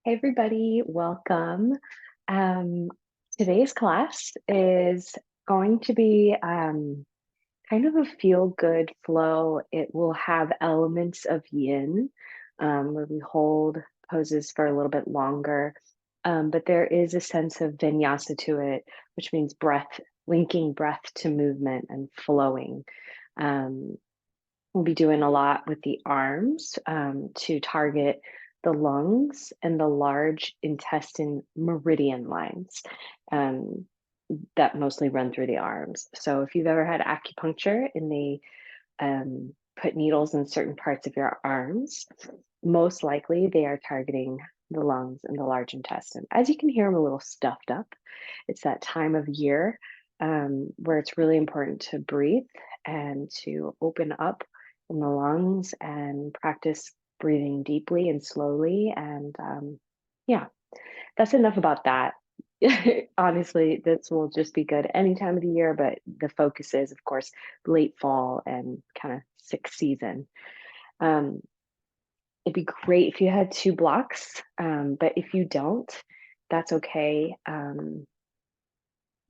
Hey everybody, welcome. Um, Today's class is going to be kind of a feel-good flow. It will have elements of yin, where we hold poses for a little bit longer. But there is a sense of vinyasa to it, which means breath, linking breath to movement and flowing. Um, We'll be doing a lot with the arms to target the lungs and the large intestine meridian lines um, that mostly run through the arms. So if you've ever had acupuncture and they put needles in certain parts of your arms, most likely they are targeting the lungs and the large intestine. As you can hear, I'm a little stuffed up. It's that time of year where it's really important to breathe and to open up in the lungs and practice breathing deeply and slowly. And yeah, that's enough about that. Honestly, this will just be good any time of the year, but the focus is, of course, late fall and kind of sixth season. Um, it'd be great if you had two blocks, but if you don't, that's okay.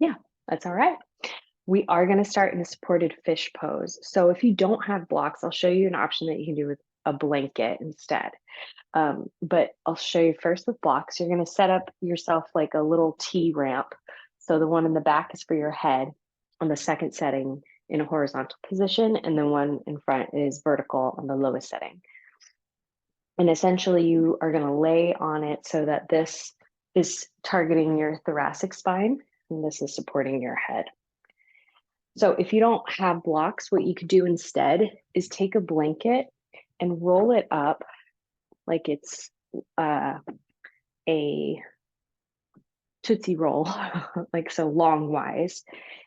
Yeah, that's all right. We are going to start in a supported fish pose. So if you don't have blocks, I'll show you an option that you can do with a blanket instead. But I'll show you first with blocks. You're going to set up yourself like a little T ramp. So the one in the back is for your head on the second setting in a horizontal position, and the one in front is vertical on the lowest setting. And essentially you are going to lay on it so that this is targeting your thoracic spine, and this is supporting your head. So if you don't have blocks, what you could do instead is take a blanket and roll it up like it's a Tootsie Roll, like so long-wise,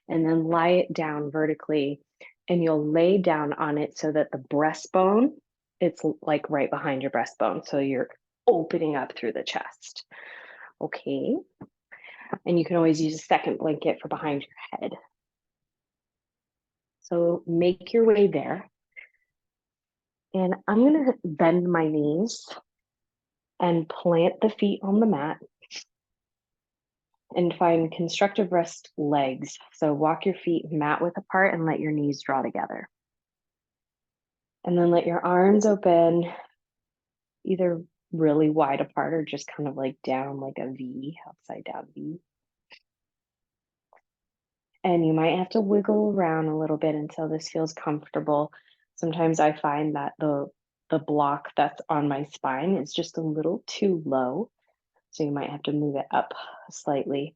and then lie it down vertically, and you'll lay down on it so that the breastbone, it's like right behind your breastbone. So you're opening up through the chest. Okay. And you can always use a second blanket for behind your head. So make your way there. And I'm going to bend my knees and plant the feet on the mat and find constructive rest legs. So walk your feet mat width apart and let your knees draw together. And then let your arms open, either really wide apart or just kind of like down like a V, upside down V. And you might have to wiggle around a little bit until this feels comfortable. Sometimes I find that the block that's on my spine is just a little too low. So you might have to move it up slightly.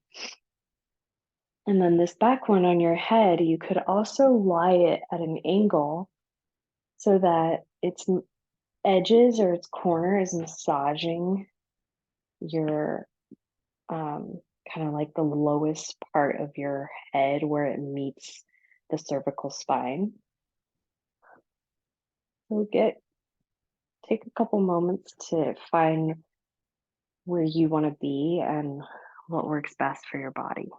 And then this back one on your head, you could also lie it at an angle so that its edges or its corner is massaging your kind of like the lowest part of your head where it meets the cervical spine. So take a couple moments to find where you want to be and what works best for your body.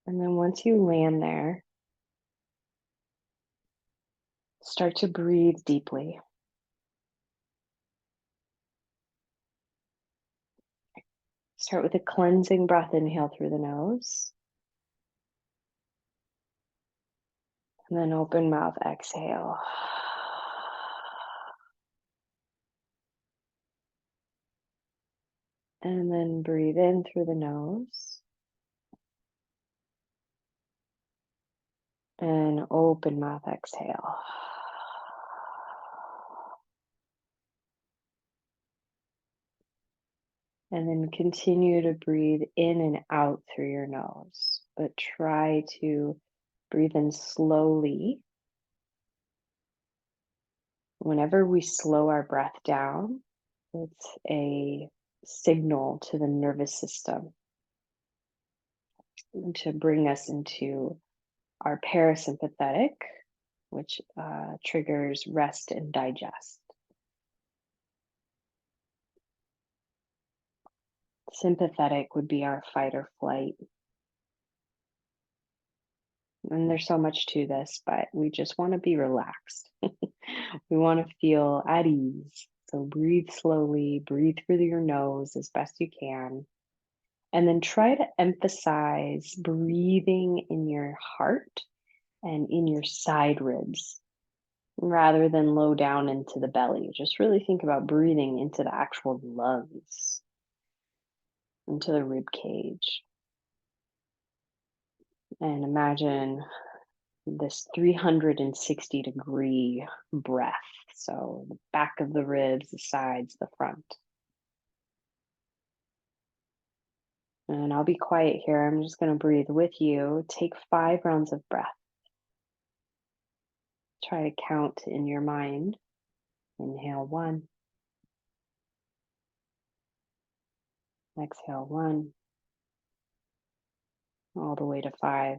And then once you land there, start to breathe deeply. Start with a cleansing breath, inhale through the nose. And then open mouth, exhale. And then breathe in through the nose. And open mouth, exhale. And then continue to breathe in and out through your nose, but try to breathe in slowly. Whenever we slow our breath down, it's a signal to the nervous system to bring us into our parasympathetic, which triggers rest and digest. Sympathetic would be our fight or flight. And there's so much to this, but we just want to be relaxed. We want to feel at ease. So breathe slowly, breathe through your nose as best you can. And then try to emphasize breathing in your heart and in your side ribs rather than low down into the belly. Just really think about breathing into the actual lungs, into the rib cage. And imagine this 360-degree breath. So the back of the ribs, the sides, the front. And I'll be quiet here. I'm just going to breathe with you. Take 5 rounds of breath. Try to count in your mind. Inhale 1. Exhale 1. All the way to 5.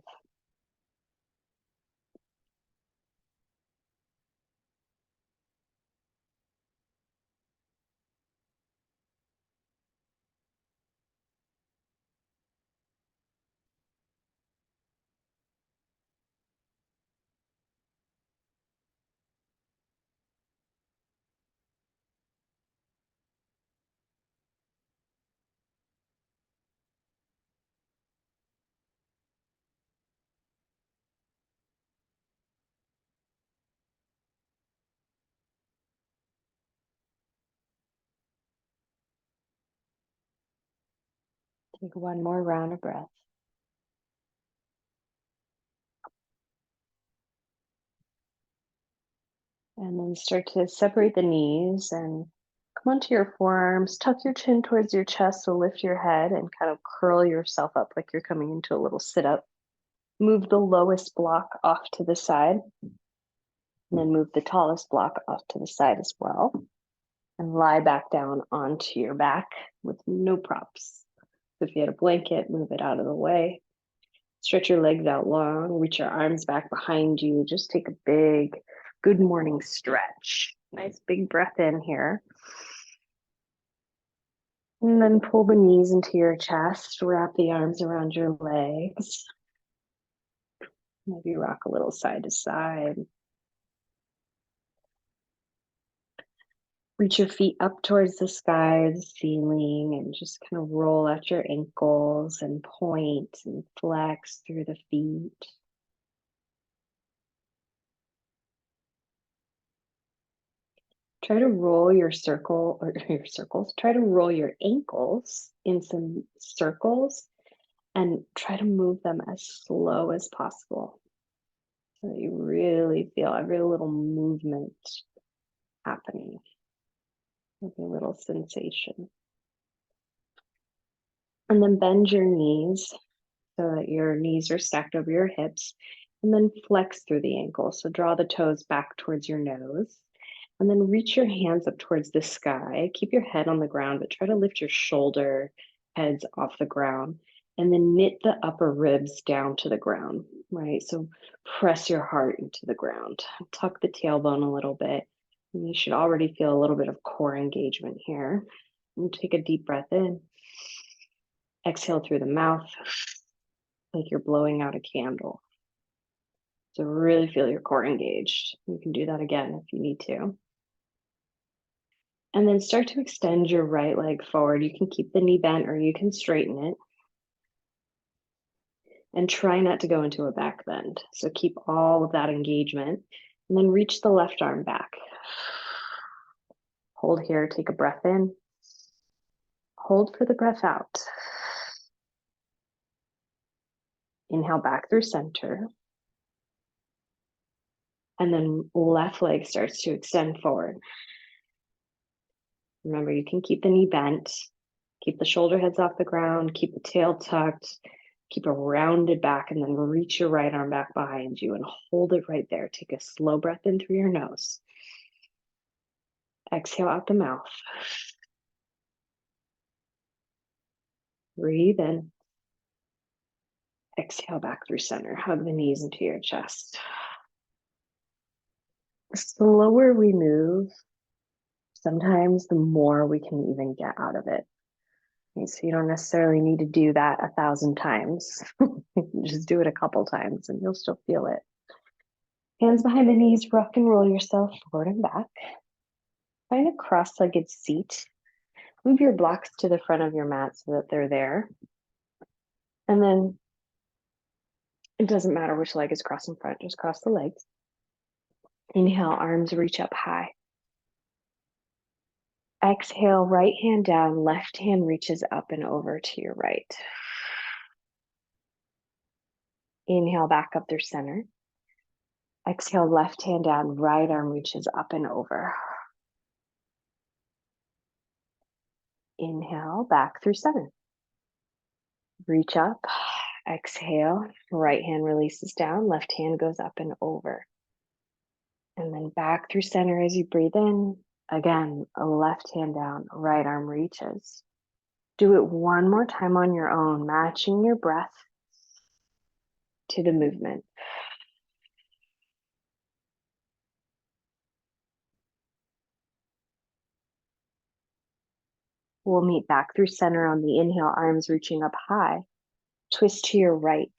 Take 1 more round of breath. And then start to separate the knees and come onto your forearms. Tuck your chin towards your chest. So lift your head and kind of curl yourself up like you're coming into a little sit up. Move the lowest block off to the side. And then move the tallest block off to the side as well. And lie back down onto your back with no props. So if you had a blanket, move it out of the way. Stretch your legs out long, reach your arms back behind you. Just take a big good morning stretch. Nice big breath in here. And then pull the knees into your chest, wrap the arms around your legs. Maybe rock a little side to side. Reach your feet up towards the sky, the ceiling, and just kind of roll out your ankles and point and flex through the feet. Try to roll your try to roll your ankles in some circles and try to move them as slow as possible. So that you really feel every little movement happening, every little sensation. And then bend your knees so that your knees are stacked over your hips, and then flex through the ankles. So draw the toes back towards your nose, and then reach your hands up towards the sky. Keep your head on the ground, but try to lift your shoulder heads off the ground, and then knit the upper ribs down to the ground, right? So press your heart into the ground, tuck the tailbone a little bit. And you should already feel a little bit of core engagement here. And take a deep breath in. Exhale through the mouth, like you're blowing out a candle. So really feel your core engaged. You can do that again if you need to. And then start to extend your right leg forward. You can keep the knee bent or you can straighten it. And try not to go into a back bend. So keep all of that engagement. And then reach the left arm back. Hold here, take a breath in. Hold for the breath out. Inhale back through center. And then left leg starts to extend forward. Remember, you can keep the knee bent, keep the shoulder heads off the ground, keep the tail tucked, keep a rounded back, and then reach your right arm back behind you and hold it right there. Take a slow breath in through your nose. Exhale out the mouth. Breathe in. Exhale back through center. Hug the knees into your chest. The slower we move, sometimes the more we can even get out of it. Okay, so you don't necessarily need to do that 1,000 times. Just do it a couple times and you'll still feel it. Hands behind the knees, rock and roll yourself forward and back. Find a cross-legged seat. Move your blocks to the front of your mat so that they're there. And then it doesn't matter which leg is crossed in front, just cross the legs. Inhale, arms reach up high. Exhale, right hand down, left hand reaches up and over to your right. Inhale, back up through center. Exhale, left hand down, right arm reaches up and over. Inhale, back through center. Reach up, exhale, right hand releases down, left hand goes up and over. And then back through center as you breathe in. Again, a left hand down, right arm reaches. Do it one more time on your own, matching your breath to the movement. We'll meet back through center on the inhale, arms reaching up high. Twist to your right.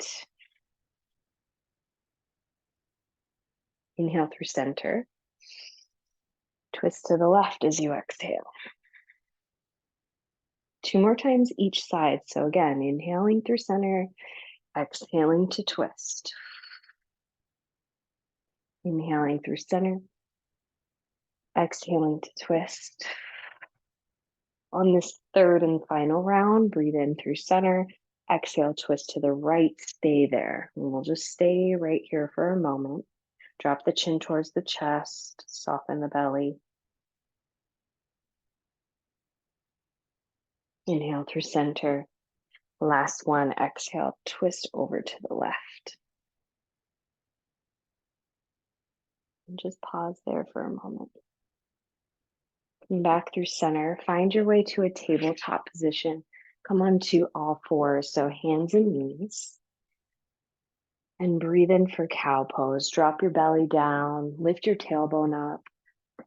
Inhale through center. Twist to the left as you exhale. 2 more times each side. So again, inhaling through center, exhaling to twist. Inhaling through center, exhaling to twist. On this third and final round, breathe in through center, exhale, twist to the right, stay there. And we'll just stay right here for a moment. Drop the chin towards the chest, soften the belly. Inhale through center. Last one, exhale, twist over to the left. And just pause there for a moment. Come back through center. Find your way to a tabletop position. Come onto all fours, so hands and knees. And breathe in for cow pose. Drop your belly down, lift your tailbone up.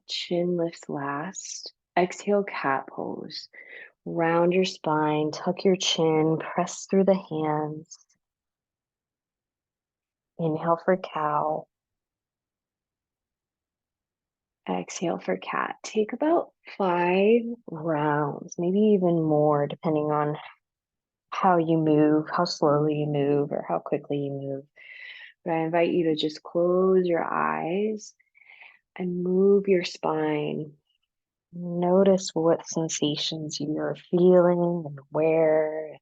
Chin lifts last. Exhale, cat pose. Round your spine, tuck your chin, press through the hands. Inhale for cow. Exhale for cat. Take about 5 rounds, maybe even more, depending on how you move, how slowly you move, or how quickly you move. But I invite you to just close your eyes and move your spine. Notice what sensations you're feeling and where.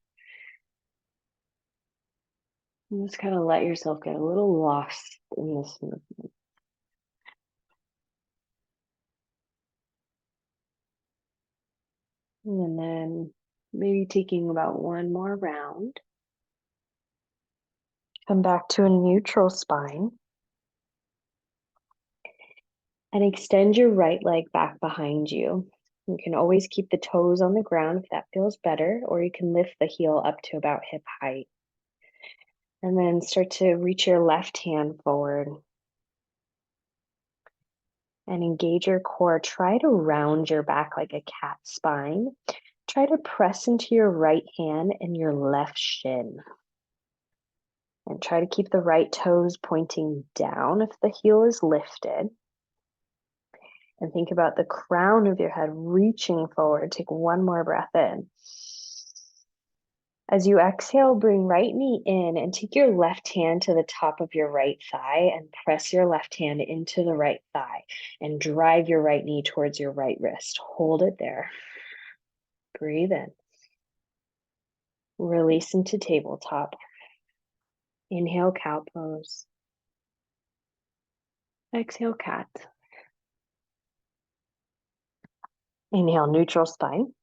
And just kind of let yourself get a little lost in this movement. And then maybe taking about 1 more round. Come back to a neutral spine. And extend your right leg back behind you. You can always keep the toes on the ground if that feels better, or you can lift the heel up to about hip height. And then start to reach your left hand forward and engage your core. Try to round your back like a cat spine. Try to press into your right hand and your left shin. And try to keep the right toes pointing down if the heel is lifted. And think about the crown of your head reaching forward. Take 1 more breath in. As you exhale, bring right knee in and take your left hand to the top of your right thigh and press your left hand into the right thigh and drive your right knee towards your right wrist. Hold it there. Breathe in. Release into tabletop. Inhale, cow pose. Exhale, cat. Inhale, neutral spine.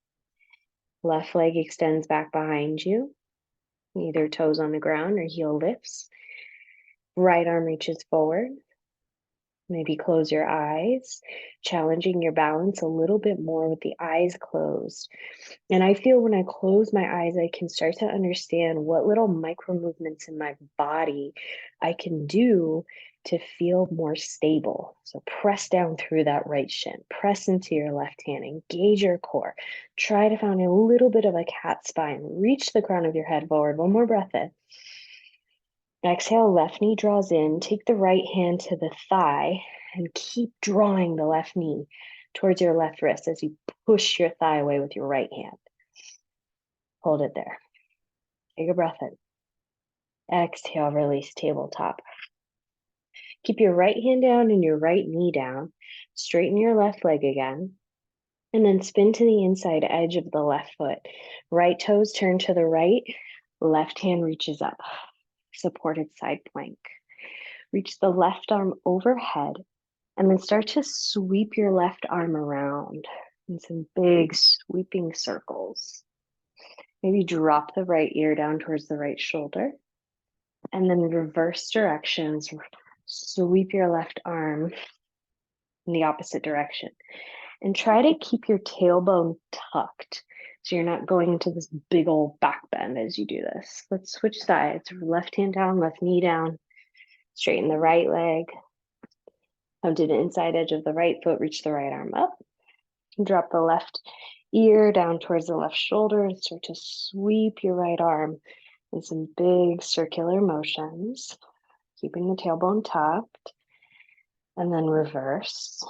Left leg extends back behind you. Either toes on the ground or heel lifts. Right arm reaches forward. Maybe close your eyes, challenging your balance a little bit more with the eyes closed. And I feel when I close my eyes, I can start to understand what little micro movements in my body I can do to feel more stable. So press down through that right shin, press into your left hand, engage your core. Try to find a little bit of a cat spine. Reach the crown of your head forward. 1 more breath in. Exhale, left knee draws in. Take the right hand to the thigh and keep drawing the left knee towards your left wrist as you push your thigh away with your right hand. Hold it there. Take a breath in. Exhale, release tabletop. Keep your right hand down and your right knee down. Straighten your left leg again. And then spin to the inside edge of the left foot. Right toes turn to the right. Left hand reaches up. Supported side plank. Reach the left arm overhead. And then start to sweep your left arm around in some big sweeping circles. Maybe drop the right ear down towards the right shoulder. And then reverse directions. Sweep your left arm in the opposite direction. And try to keep your tailbone tucked so you're not going into this big old back bend as you do this. Let's switch sides. Left hand down, left knee down. Straighten the right leg. Come to the inside edge of the right foot. Reach the right arm up. Drop the left ear down towards the left shoulder and start to sweep your right arm in some big circular motions, keeping the tailbone tucked. And then reverse.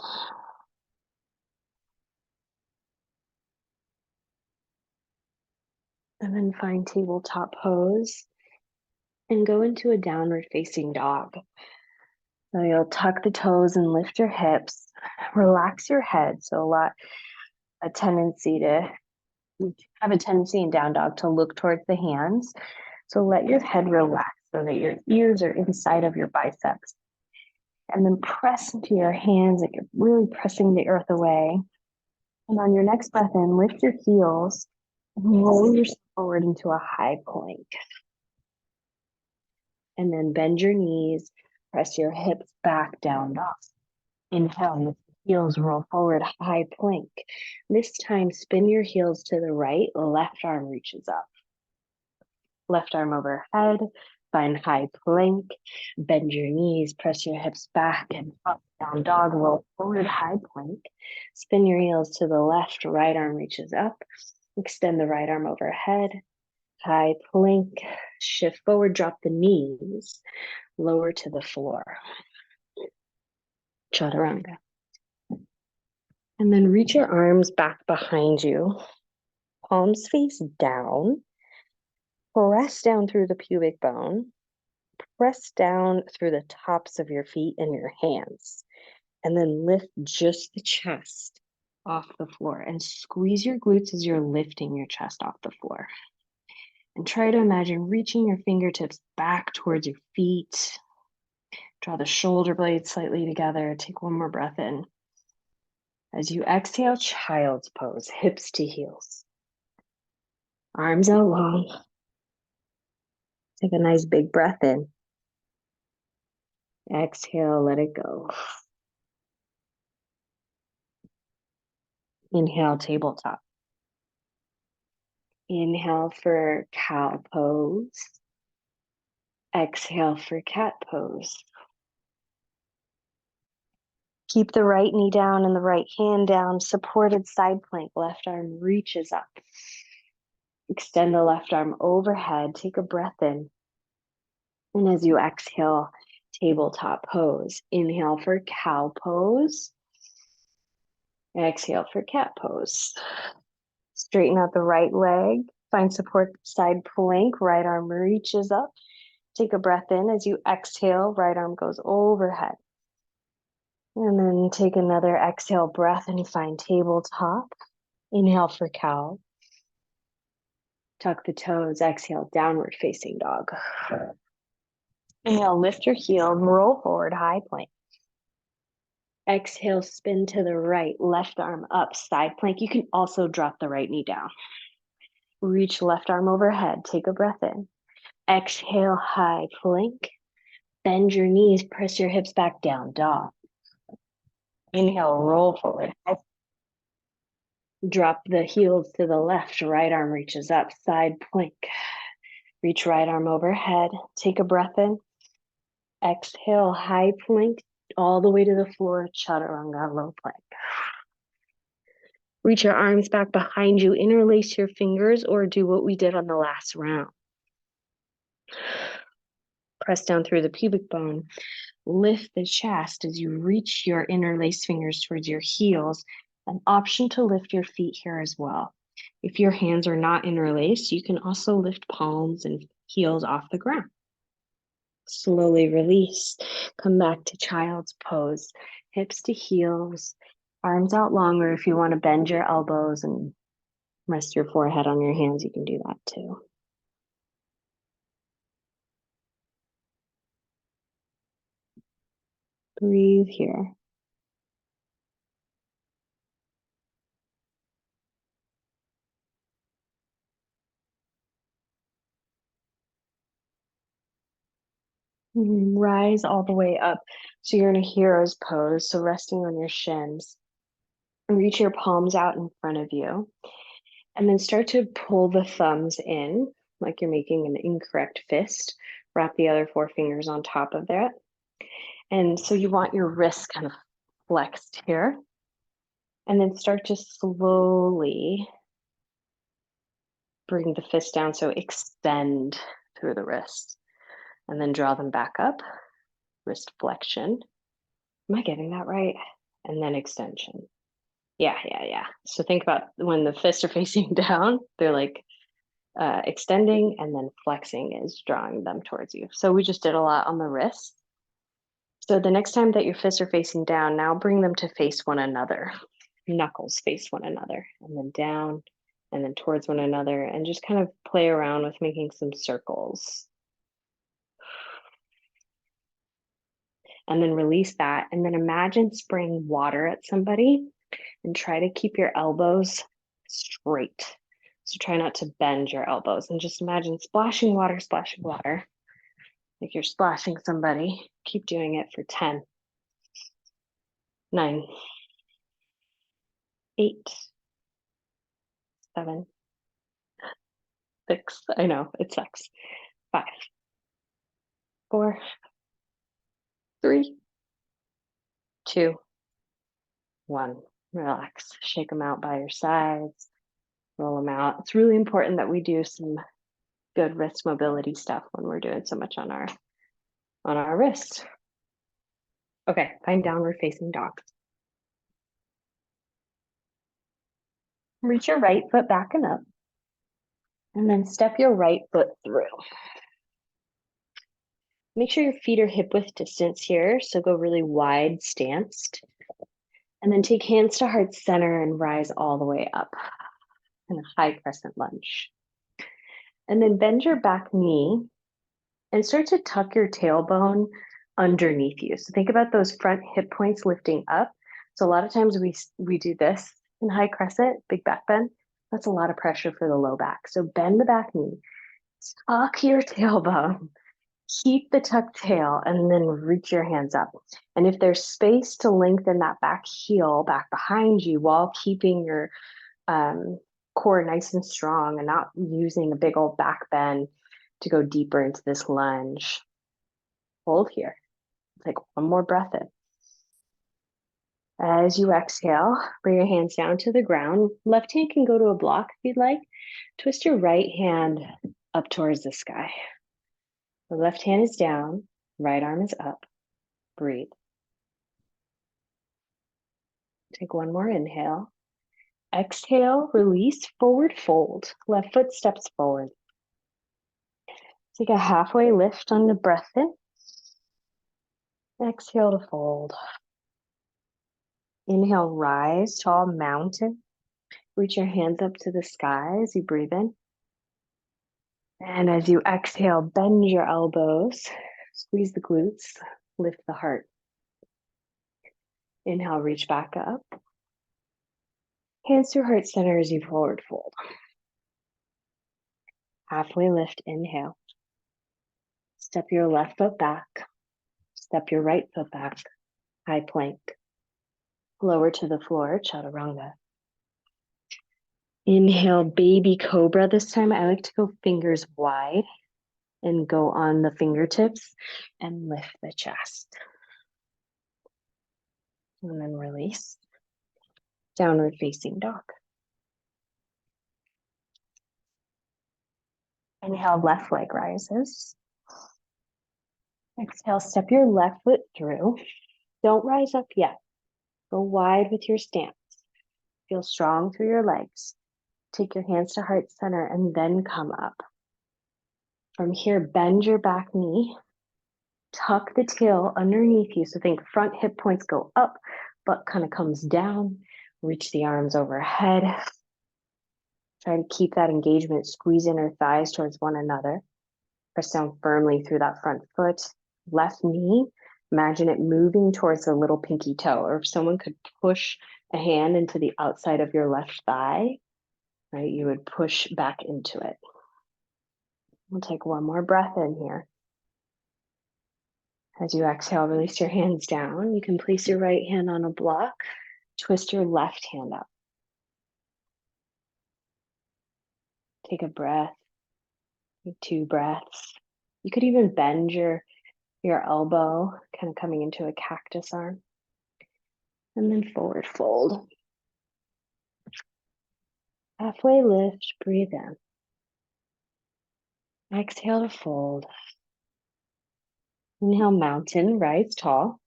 And then find tabletop pose and go into a downward facing dog. So you'll tuck the toes and lift your hips, relax your head. So a tendency in down dog to look towards the hands. So let your head relax so that your ears are inside of your biceps. And then press into your hands like you're really pressing the earth away. And on your next breath in, lift your heels and roll yourself forward into a high plank. And then bend your knees, press your hips back, down dog. Inhale, lift the heels, roll forward, high plank. This time, spin your heels to the right, left arm reaches up. Left arm overhead, find high plank, bend your knees, press your hips back and up, down dog, roll forward, high plank. Spin your heels to the left, right arm reaches up. Extend the right arm overhead, high plank, shift forward, drop the knees, lower to the floor. Chaturanga. And then reach your arms back behind you, palms face down, press down through the pubic bone, press down through the tops of your feet and your hands, and then lift just the chest off the floor and squeeze your glutes as you're lifting your chest off the floor. And try to imagine reaching your fingertips back towards your feet. Draw the shoulder blades slightly together. Take one more breath in. As you exhale, child's pose, hips to heels. Arms out long. Take a nice big breath in. Exhale, let it go. Inhale, tabletop. Inhale for cow pose. Exhale for cat pose. Keep the right knee down and the right hand down. Supported side plank. Left arm reaches up. Extend the left arm overhead. Take a breath in. And as you exhale, tabletop pose. Inhale for cow pose. Exhale for cat pose. Straighten out the right leg. Find support side plank. Right arm reaches up. Take a breath in. As you exhale, right arm goes overhead. And then take another exhale breath and find tabletop. Inhale for cow. Tuck the toes. Exhale, downward facing dog. Inhale, lift your heel, roll forward, high plank. Exhale, spin to the right, left arm up, side plank. You can also drop the right knee down. Reach left arm overhead. Take a breath in. Exhale, high plank. Bend your knees, press your hips back, down dog. Inhale, roll forward. Drop the heels to the left, right arm reaches up, side plank. Reach right arm overhead. Take a breath in. Exhale, high plank, all the way to the floor, chaturanga, low plank. Reach your arms back behind you, interlace your fingers, or do what we did on the last round. Press down through the pubic bone. Lift the chest as you reach your interlaced fingers towards your heels. An option to lift your feet here as well. If your hands are not interlaced, you can also lift palms and heels off the ground. Slowly release. Come back to child's pose. Hips to heels, arms out longer. If you want to bend your elbows and rest your forehead on your hands, you can do that too. Breathe here. Rise all the way up. So you're in a hero's pose. So resting on your shins. Reach your palms out in front of you. And then start to pull the thumbs in like you're making an incorrect fist. Wrap the other four fingers on top of that. And so you want your wrists kind of flexed here. And then start to slowly bring the fist down. So extend through the wrist. And then draw them back up. Wrist flexion. Am I getting that right? And then extension. Yeah. So think about when the fists are facing down, they're like extending, and then flexing is drawing them towards you. So we just did a lot on the wrist. So the next time that your fists are facing down, now bring them to face one another. Knuckles face one another, and then down, and then towards one another, and just kind of play around with making some circles. And then release that, and then imagine spraying water at somebody, and try to keep your elbows straight. So try not to bend your elbows, and just imagine splashing water, like you're splashing somebody. Keep doing it for 10, 9, 8, 7, 6. I know, it sucks. 5, 4, 3, 2, 1. Relax. Shake them out by your sides. Roll them out. It's really important that we do some good wrist mobility stuff when we're doing so much on our wrist. Okay, find downward facing dog. Reach your right foot back and up. And then step your right foot through. Make sure your feet are hip width distance here. So go really wide stanced. And then take hands to heart center and rise all the way up in a high crescent lunge. And then bend your back knee and start to tuck your tailbone underneath you. So think about those front hip points lifting up. So a lot of times we do this in high crescent, big back bend. That's a lot of pressure for the low back. So bend the back knee, tuck your tailbone, keep the tucked tail, and then reach your hands up. And if there's space to lengthen that back heel back behind you while keeping your core nice and strong and not using a big old back bend to go deeper into this lunge, hold here. Take one more breath in. As you exhale, bring your hands down to the ground. Left hand can go to a block if you'd like. Twist your right hand up towards the sky. The left hand is down, right arm is up. Breathe. Take one more inhale. Exhale, release, forward fold. Left foot steps forward. Take a halfway lift on the breath in. Exhale to fold. Inhale, rise, tall mountain. Reach your hands up to the sky as you breathe in. And as you exhale, bend your elbows, squeeze the glutes, lift the heart. Inhale, reach back up. Hands to heart center as you forward fold. Halfway lift, inhale. Step your left foot back. Step your right foot back. High plank. Lower to the floor, chaturanga. Inhale, baby cobra. This time I like to go fingers wide and go on the fingertips and lift the chest. And then release. Downward facing dog. Inhale, left leg rises. Exhale, step your left foot through. Don't rise up yet. Go wide with your stance. Feel strong through your legs. Take your hands to heart center and then come up. From here, bend your back knee. Tuck the tail underneath you. So think front hip points go up, butt kind of comes down. Reach the arms overhead. Try to keep that engagement. Squeeze inner thighs towards one another. Press down firmly through that front foot. Left knee, imagine it moving towards the little pinky toe. Or if someone could push a hand into the outside of your left thigh, right, you would push back into it. We'll take one more breath in here. As you exhale, release your hands down. You can place your right hand on a block. Twist your left hand up. Take a breath. Take 2 breaths. You could even bend your elbow, kind of coming into a cactus arm. And then forward fold. Halfway lift, breathe in. Exhale to fold. Inhale, mountain, rise tall.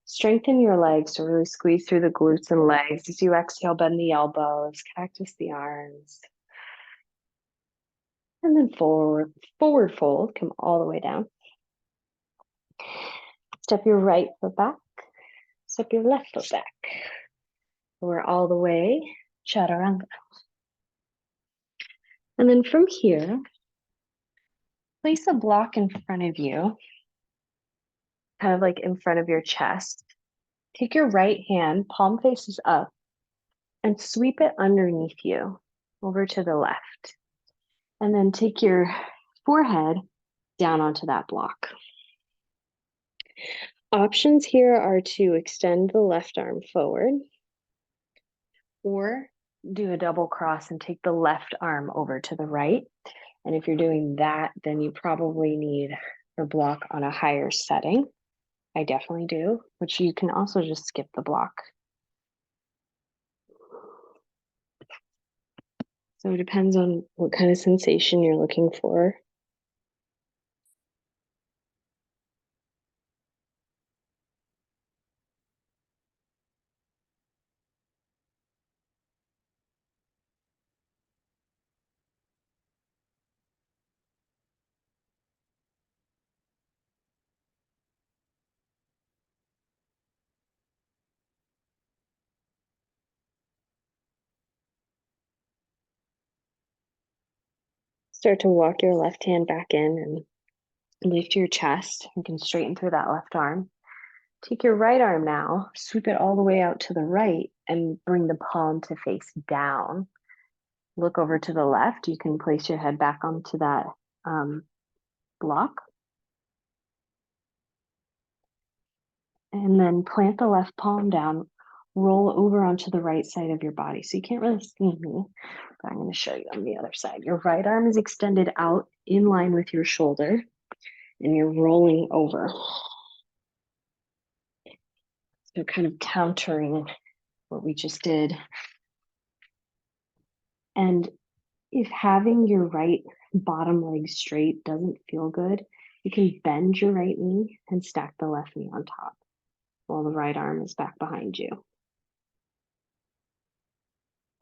Strengthen your legs to really squeeze through the glutes and legs. As you exhale, bend the elbows, cactus the arms. And then forward fold, come all the way down. Step your right foot back, step your left foot back. Lower all the way, chaturanga. And then from here, place a block in front of you, kind of like in front of your chest. Take your right hand, palm faces up, and sweep it underneath you over to the left. And then take your forehead down onto that block. Options here are to extend the left arm forward or do a double cross and take the left arm over to the right. And if you're doing that, then you probably need the block on a higher setting. I definitely do, which you can also just skip the block. So it depends on what kind of sensation you're looking for. Start to walk your left hand back in and lift your chest. You can straighten through that left arm. Take your right arm now, sweep it all the way out to the right and bring the palm to face down. Look over to the left. You can place your head back onto that block. And then plant the left palm down, roll over onto the right side of your body. So you can't really see me, but I'm going to show you on the other side. Your right arm is extended out in line with your shoulder, and you're rolling over. So kind of countering what we just did. And if having your right bottom leg straight doesn't feel good, you can bend your right knee and stack the left knee on top while the right arm is back behind you.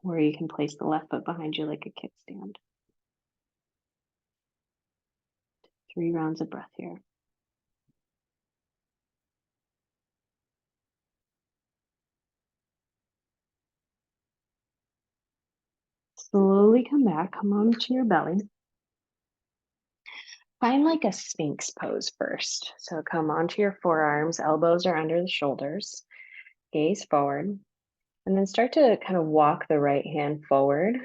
Or you can place the left foot behind you like a kickstand. 3 rounds of breath here. Slowly come back, come onto your belly. Find like a Sphinx pose first. So come onto your forearms, elbows are under the shoulders, gaze forward, and then start to kind of walk the right hand forward,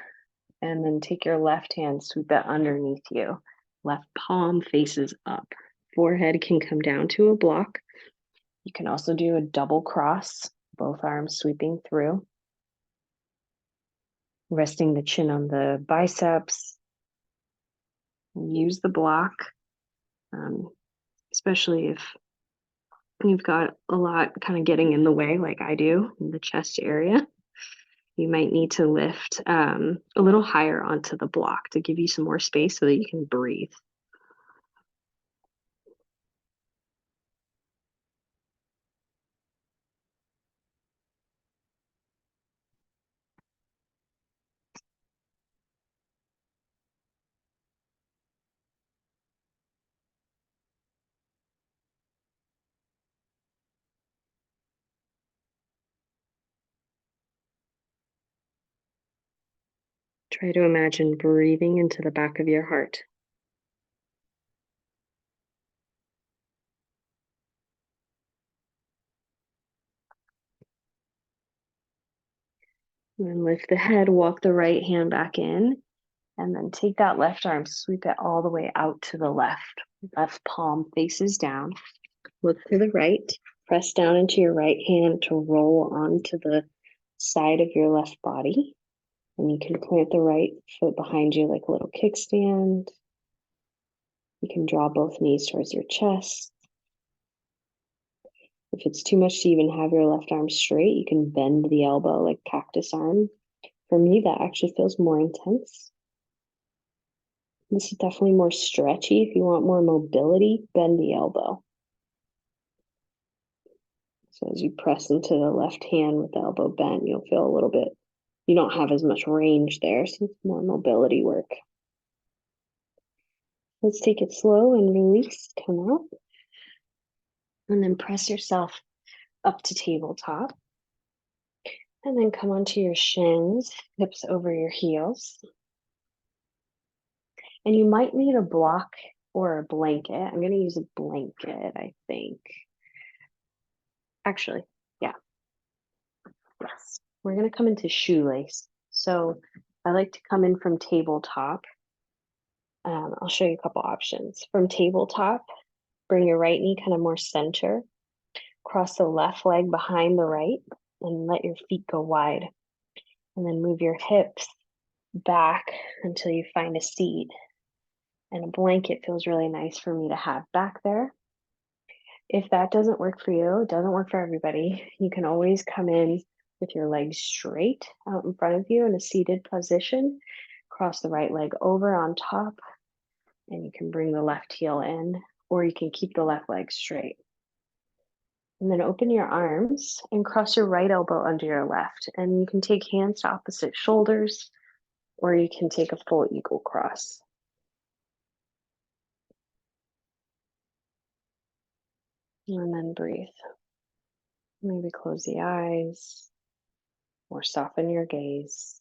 and then take your left hand, sweep it underneath you. Left palm faces up. Forehead can come down to a block. You can also do a double cross, both arms sweeping through. Resting the chin on the biceps. Use the block, especially if you've got a lot kind of getting in the way like I do in the chest area. You might need to lift a little higher onto the block to give you some more space so that you can breathe. Try to imagine breathing into the back of your heart. And then lift the head, walk the right hand back in, and then take that left arm, sweep it all the way out to the left. Left palm faces down. Look to the right, press down into your right hand to roll onto the side of your left body. And you can plant the right foot behind you like a little kickstand. You can draw both knees towards your chest. If it's too much to even have your left arm straight, you can bend the elbow like cactus arm. For me, that actually feels more intense. This is definitely more stretchy. If you want more mobility, bend the elbow. So as you press into the left hand with the elbow bent, you'll feel a little bit, you don't have as much range there, so it's more mobility work. Let's take it slow and release, come up. And then press yourself up to tabletop. And then come onto your shins, hips over your heels. And you might need a block or a blanket. I'm going to use a blanket, I think. Actually, yeah. Yes. We're going to come into shoelace. So I like to come in from tabletop. I'll show you a couple options. From tabletop, bring your right knee kind of more center. Cross the left leg behind the right and let your feet go wide. And then move your hips back until you find a seat. And a blanket feels really nice for me to have back there. If that doesn't work for you, it doesn't work for everybody, you can always come in with your legs straight out in front of you in a seated position. Cross the right leg over on top, and you can bring the left heel in, or you can keep the left leg straight. And then open your arms and cross your right elbow under your left. And you can take hands to opposite shoulders, or you can take a full eagle cross. And then breathe. Maybe close the eyes or soften your gaze.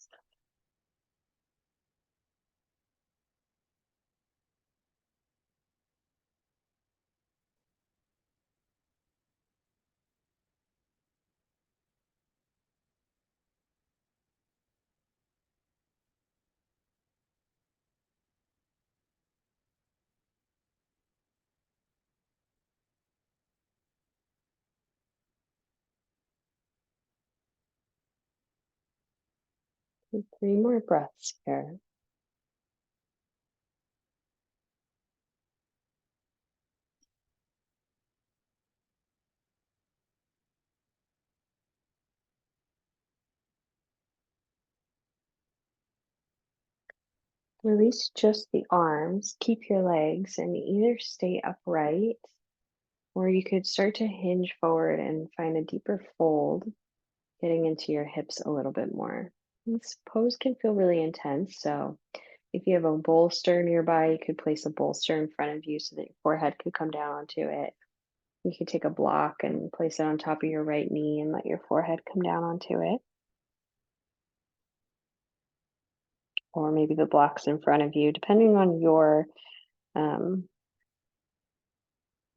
And 3 more breaths here. Release just the arms. Keep your legs and either stay upright, or you could start to hinge forward and find a deeper fold, getting into your hips a little bit more. This pose can feel really intense, so if you have a bolster nearby, you could place a bolster in front of you so that your forehead could come down onto it. You could take a block and place it on top of your right knee and let your forehead come down onto it. Or maybe the block's in front of you, depending on your um,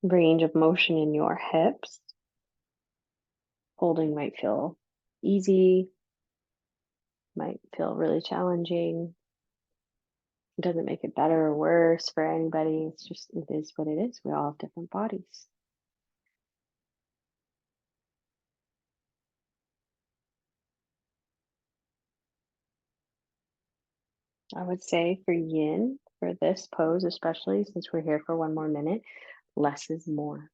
range of motion in your hips. Holding might feel easy, might feel really challenging. It doesn't make it better or worse for anybody. It's just, it is what it is. We all have different bodies. I would say for yin, for this pose, especially since we're here for 1 more minute, less is more.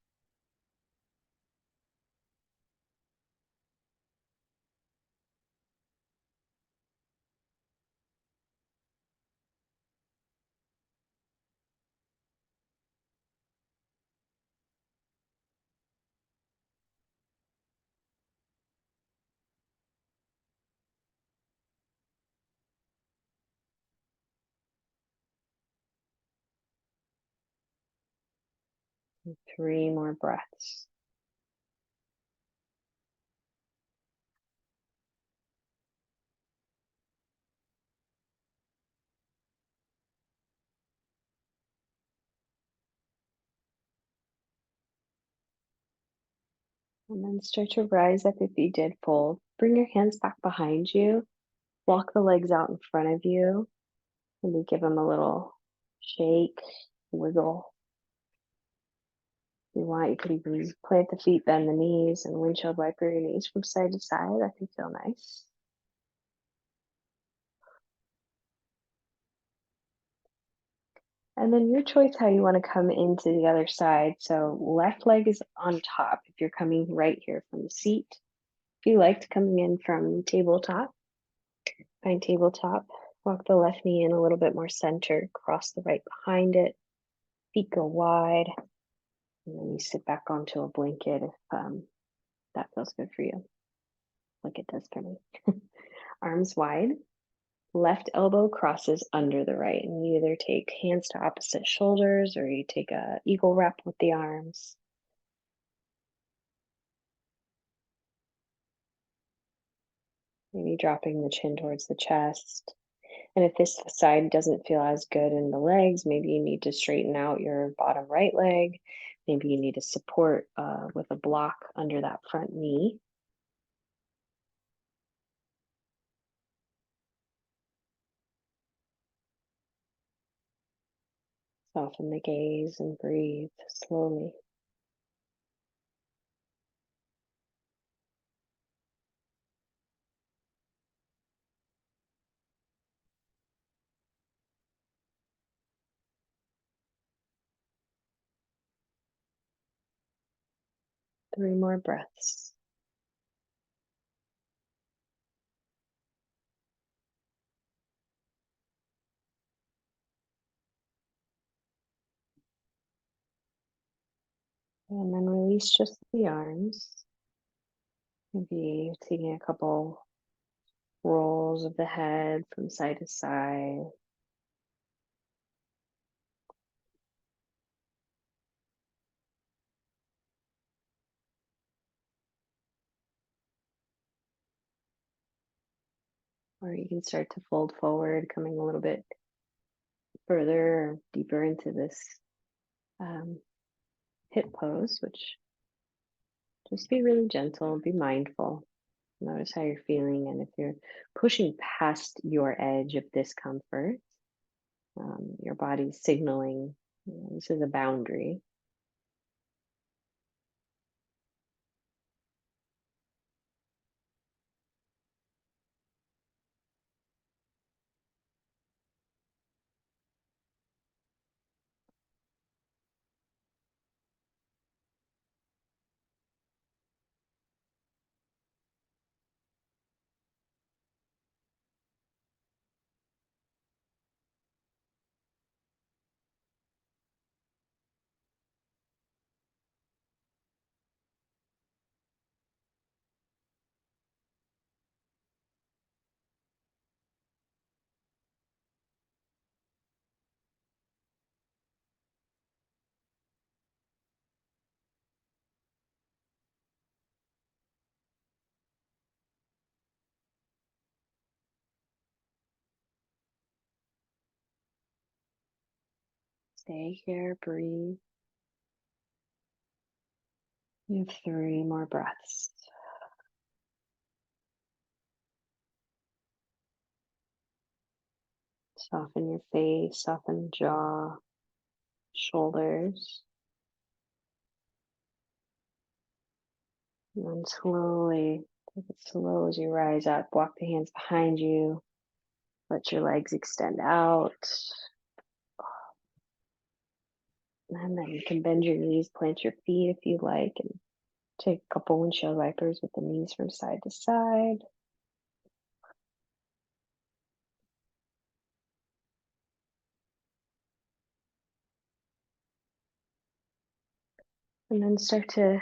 And 3 more breaths. And then start to rise up if you did fold. Bring your hands back behind you. Walk the legs out in front of you. Maybe give them a little shake, wiggle. If you want, you could even plant the feet, bend the knees, and windshield wiper your knees from side to side. That can feel nice. And then your choice how you want to come into the other side. So left leg is on top if you're coming right here from the seat. If you liked coming in from tabletop, find tabletop. Walk the left knee in a little bit more center, cross the right behind it. Feet go wide. And then you sit back onto a blanket if that feels good for you, like it does for me. Arms wide. Left elbow crosses under the right, and you either take hands to opposite shoulders or you take a eagle wrap with the arms. Maybe dropping the chin towards the chest. And if this side doesn't feel as good in the legs, maybe you need to straighten out your bottom right leg. Maybe you need to support with a block under that front knee. Soften the gaze and breathe slowly. Three more breaths. And then release just the arms. Maybe taking a couple rolls of the head from side to side. Or you can start to fold forward, coming a little bit further, deeper into this hip pose, which just be really gentle, be mindful. Notice how you're feeling, and if you're pushing past your edge of discomfort, your body's signaling this is a boundary. Stay here, breathe. You have three more breaths. Soften your face, soften jaw, shoulders. And then slowly, take it slow as you rise up. Walk the hands behind you. Let your legs extend out. And then you can bend your knees, plant your feet if you like, and take a couple windshield wipers with the knees from side to side. And then start to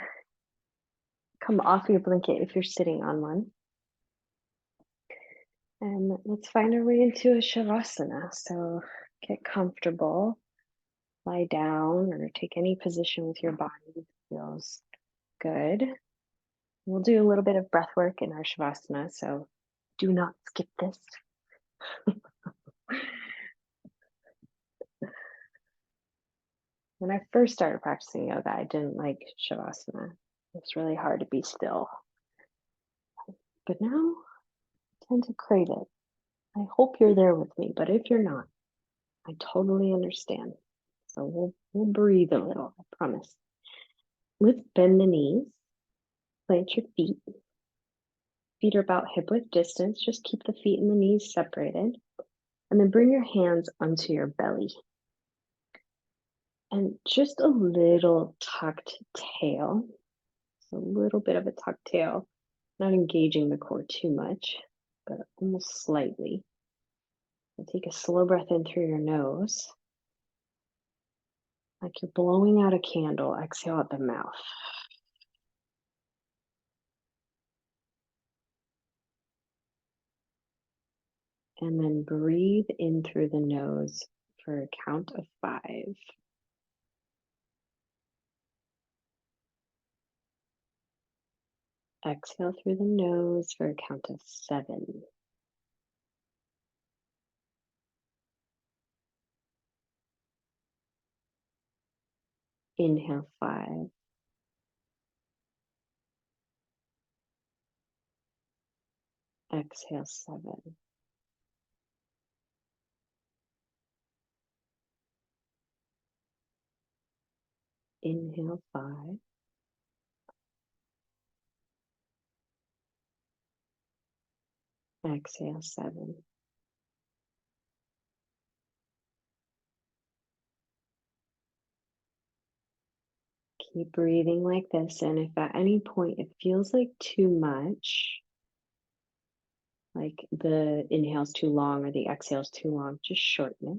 come off your blanket if you're sitting on one. And let's find our way into a shavasana. So get comfortable, lie down, or take any position with your body that feels good. We'll do a little bit of breath work in our shavasana, so do not skip this. When I first started practicing yoga, I didn't like shavasana. It's really hard to be still. But now I tend to crave it. I hope you're there with me, but if you're not, I totally understand. So we'll breathe a little, I promise. Let's bend the knees, plant your feet. Feet are about hip width distance. Just keep the feet and the knees separated. And then bring your hands onto your belly. And just a little tucked tail. So a little bit of a tucked tail, not engaging the core too much, but almost slightly. And take a slow breath in through your nose, like you're blowing out a candle. Exhale out the mouth. And then breathe in through the nose for a count of 5. Exhale through the nose for a count of 7. Inhale 5. Exhale 7. Inhale 5. Exhale 7. Keep breathing like this. And if at any point it feels like too much, like the inhale's too long or the exhale's too long, just shorten it.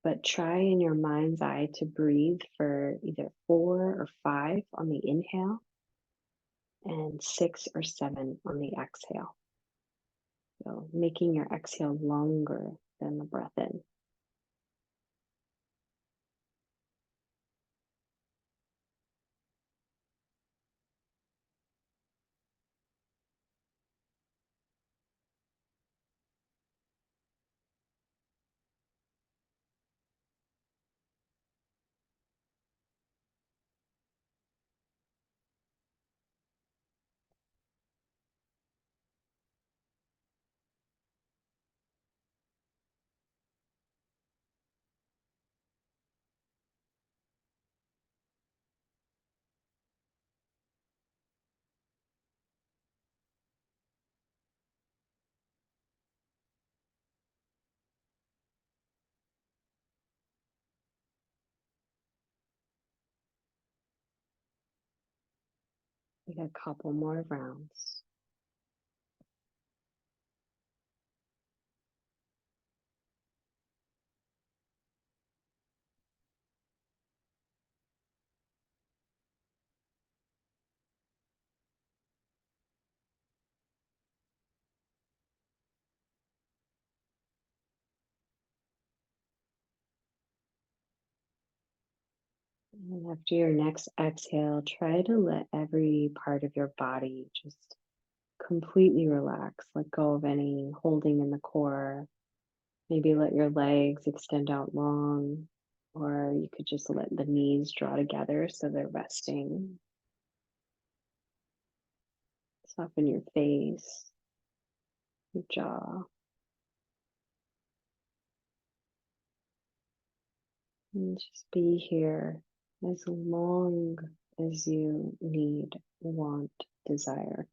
But try in your mind's eye to breathe for either 4 or 5 on the inhale and 6 or 7 on the exhale. So making your exhale longer than the breath in. Take a couple more rounds. And after your next exhale, try to let every part of your body just completely relax. Let go of any holding in the core. Maybe let your legs extend out long, or you could just let the knees draw together so they're resting. Soften your face, your jaw, and just be here as long as you need, want, desire.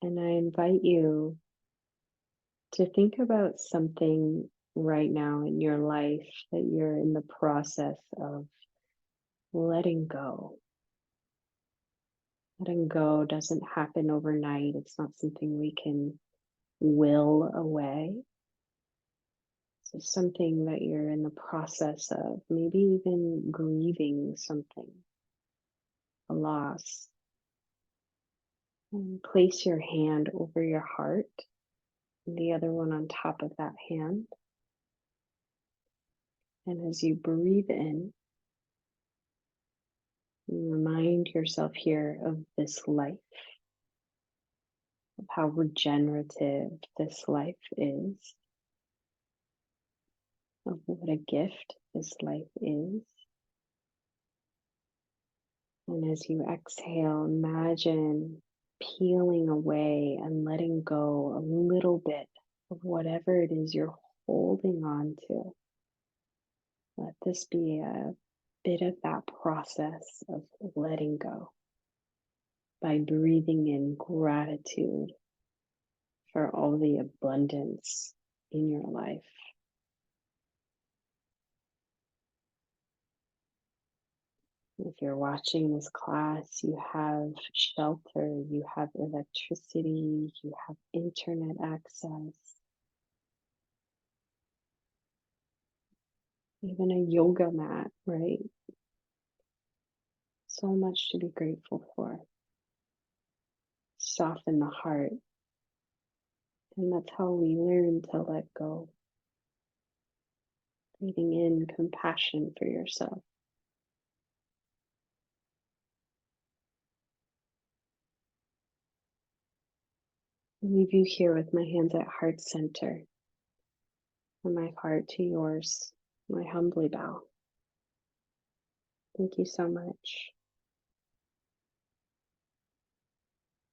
And I invite you to think about something right now in your life that you're in the process of letting go. Letting go doesn't happen overnight. It's not something we can will away. So something that you're in the process of, maybe even grieving something, a loss. And place your hand over your heart, and the other one on top of that hand. And as you breathe in, you remind yourself here of this life, of how regenerative this life is. of what a gift this life is. And as you exhale, imagine peeling away and letting go a little bit of whatever it is you're holding on to. Let this be a bit of that process of letting go by breathing in gratitude for all the abundance in your life. If you're watching this class, you have shelter, you have electricity, you have internet access, even a yoga mat, right? So much to be grateful for. Soften the heart. And that's how we learn to let go. Breathing in compassion for yourself. I leave you here with my hands at heart center and my heart to yours. I humbly bow. Thank you so much.